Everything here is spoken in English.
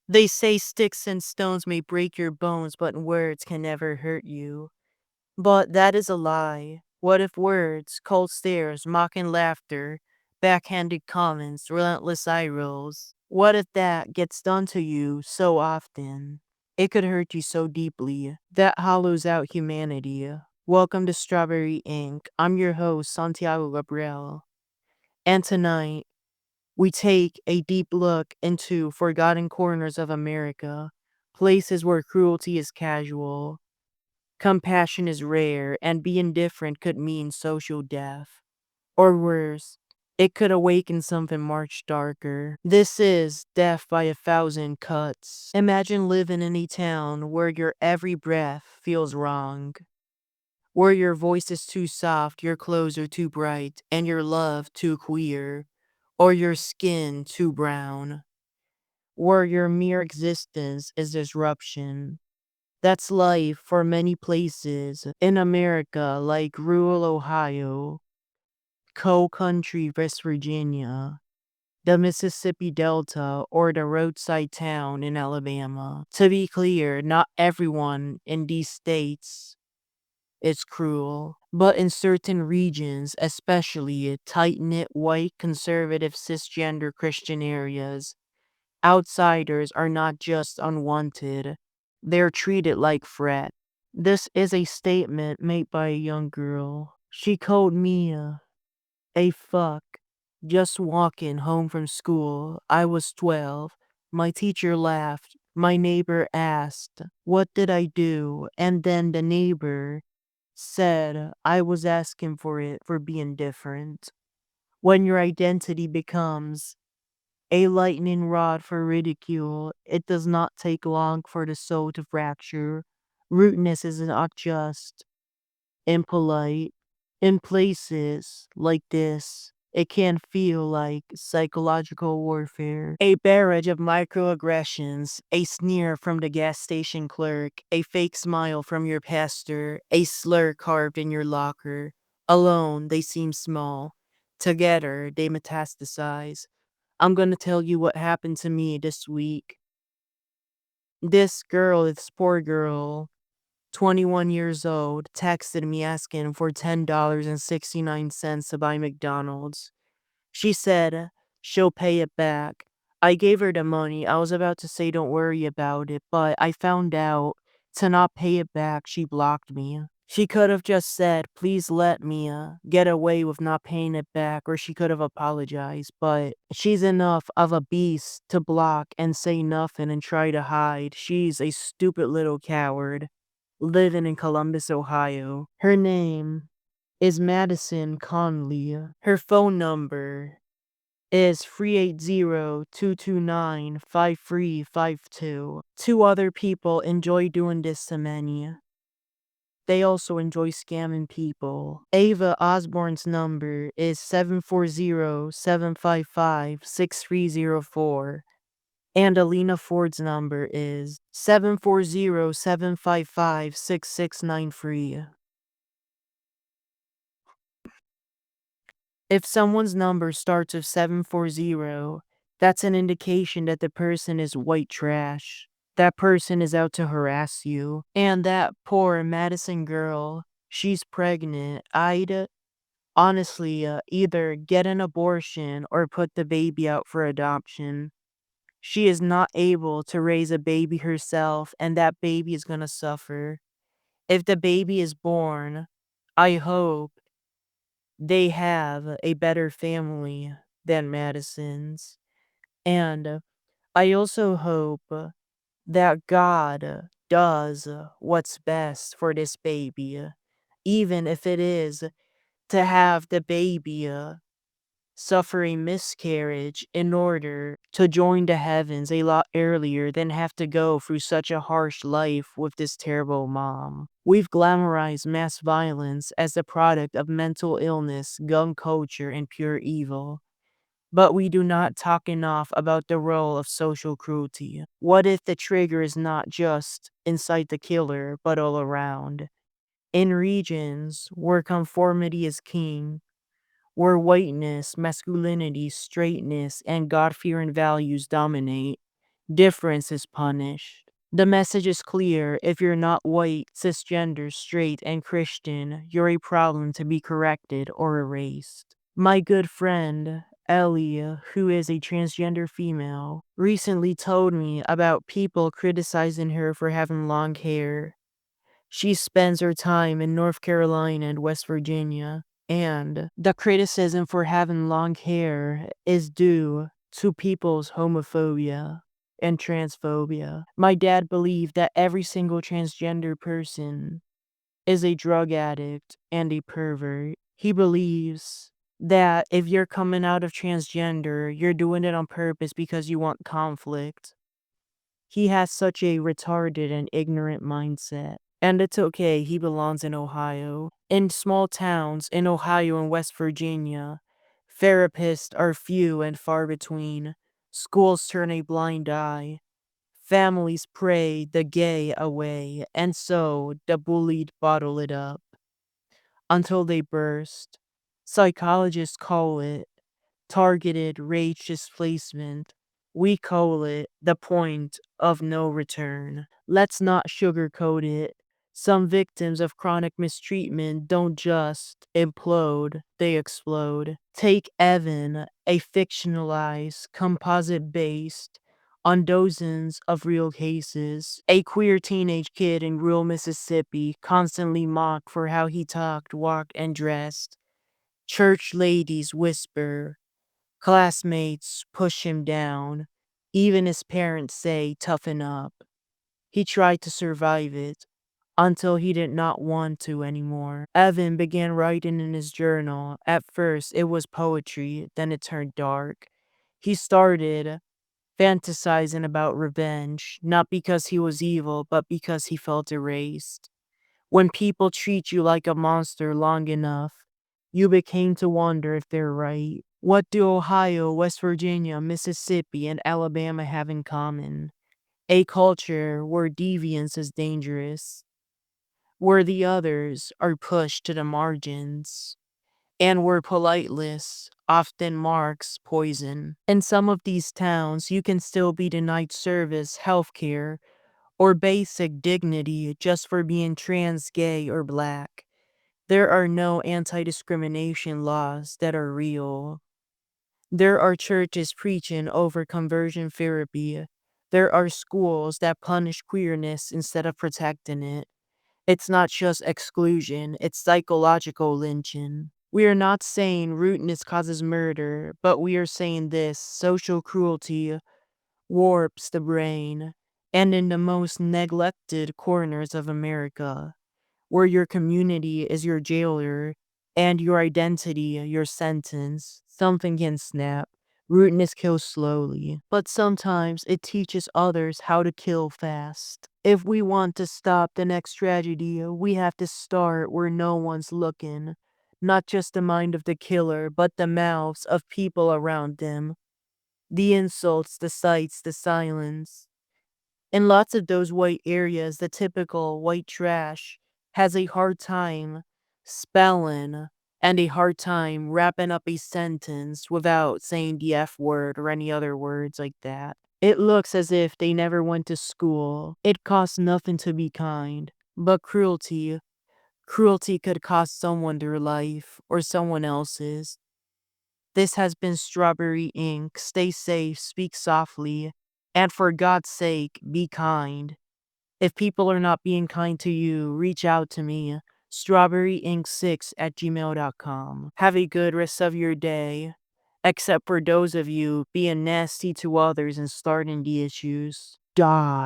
They say sticks and stones may break your bones, but words can never hurt you. But that is a lie. What if words, cold stares, mocking laughter, backhanded comments, relentless eye rolls? What if that gets done to you so often? It could hurt you so deeply that hollows out humanity. Welcome to Strawberry Ink. I'm your host, Santiago Gabriel. And tonight, we take a deep look into forgotten corners of America, places where cruelty is casual, compassion is rare, and being different could mean social death. Or worse, it could awaken something much darker. This is Death by a Thousand Cuts. Imagine living in a town where your every breath feels wrong, where your voice is too soft, your clothes are too bright, and your love too queer, or your skin too brown, where your mere existence is disruption. That's life for many places in America, like rural Ohio, coal country West Virginia, the Mississippi Delta, or the roadside town in Alabama. To be clear, not everyone in these states is cruel, but in certain regions, especially tight-knit white conservative cisgender Christian areas, outsiders are not just unwanted, they're treated like threat. This is a statement made by a young girl. She called me a fuck just walking home from school. I was 12. My teacher laughed. My neighbor asked, "What did I do?" And then the neighbor said, "I was asking for it for being different." When your identity becomes a lightning rod for ridicule, it does not take long for the soul to fracture. Rudeness is not just impolite. In places like this, it can feel like psychological warfare. A barrage of microaggressions, a sneer from the gas station clerk, a fake smile from your pastor, a slur carved in your locker. Alone, they seem small. Together, they metastasize. I'm gonna tell you what happened to me this week. This poor girl, 21 years old, texted me asking for $10.69 to buy McDonald's. She said she'll pay it back. I gave her the money. I was about to say don't worry about it, but I found out to not pay it back, she blocked me. She could have just said, "Please let me get away with not paying it back," or she could have apologized, but she's enough of a beast to block and say nothing and try to hide. She's a stupid little coward living in Columbus, Ohio. Her name is Madison Conley. Her phone number is 380-229-5352. Two other people enjoy doing this to many. They also enjoy scamming people. Ava Osborne's number is 740-755-6304. And Alina Ford's number is 740-755-6693. If someone's number starts with 740, that's an indication that the person is white trash. That person is out to harass you. And that poor Madison girl, she's pregnant. I'd honestly either get an abortion or put the baby out for adoption. She is not able to raise a baby herself, and that baby is gonna suffer. If the baby is born, I hope they have a better family than Madison's. And I also hope that God does what's best for this baby, even if it is to have the baby suffer a miscarriage in order to join the heavens a lot earlier than have to go through such a harsh life with this terrible mom. We've glamorized mass violence as the product of mental illness, gun culture, and pure evil. But we do not talk enough about the role of social cruelty. What if the trigger is not just inside the killer, but all around? In regions where conformity is king, where whiteness, masculinity, straightness, and God fearing values dominate, Difference is punished. The message is clear: if you're not white, cisgender, straight, and Christian, you're a problem to be corrected or erased. My good friend, Ellie, who is a transgender female, recently told me about people criticizing her for having long hair. She spends her time in North Carolina and West Virginia, and the criticism for having long hair is due to people's homophobia and transphobia. My dad believed that every single transgender person is a drug addict and a pervert. He believes that if you're coming out of transgender, you're doing it on purpose because you want conflict. He has such a retarded and ignorant mindset. And it's okay, he belongs in Ohio. In small towns in Ohio and West Virginia, therapists are few and far between. Schools turn a blind eye. Families pray the gay away, and so the bullied bottle it up until they burst. Psychologists call it targeted rage displacement. We call it the point of no return. Let's not sugarcoat it. Some victims of chronic mistreatment don't just implode, they explode. Take Evan, a fictionalized, composite based on dozens of real cases. A queer teenage kid in rural Mississippi, constantly mocked for how he talked, walked, and dressed. Church ladies whisper, classmates push him down. Even his parents say, toughen up. He tried to survive it until he did not want to anymore. Evan began writing in his journal. At first, it was poetry, then it turned dark. He started fantasizing about revenge, not because he was evil, but because he felt erased. When people treat you like a monster long enough, you begin to wonder if they're right. What do Ohio, West Virginia, Mississippi, and Alabama have in common? A culture where deviance is dangerous, where the others are pushed to the margins, and where politeness often marks poison. In some of these towns, you can still be denied service, healthcare, or basic dignity just for being trans, gay, or black. There are no anti-discrimination laws that are real. There are churches preaching over conversion therapy. There are schools that punish queerness instead of protecting it. It's not just exclusion, it's psychological lynching. We are not saying rudeness causes murder, but we are saying this: social cruelty warps the brain, and in the most neglected corners of America, where your community is your jailer and your identity your sentence, something can snap. Rudeness kills slowly, but sometimes it teaches others how to kill fast. If we want to stop the next tragedy, we have to start where no one's looking. Not just the mind of the killer, but the mouths of people around them. The insults, the sights, the silence. In lots of those white areas, the typical white trash has a hard time spelling and a hard time wrapping up a sentence without saying the F word or any other words like that. It looks as if they never went to school. It costs nothing to be kind, but cruelty could cost someone their life or someone else's. This has been Strawberry Ink. Stay safe, speak softly, and for God's sake, be kind. If people are not being kind to you, reach out to me. strawberryink6@gmail.com. Have a good rest of your day. Except for those of you being nasty to others and starting the issues. Die.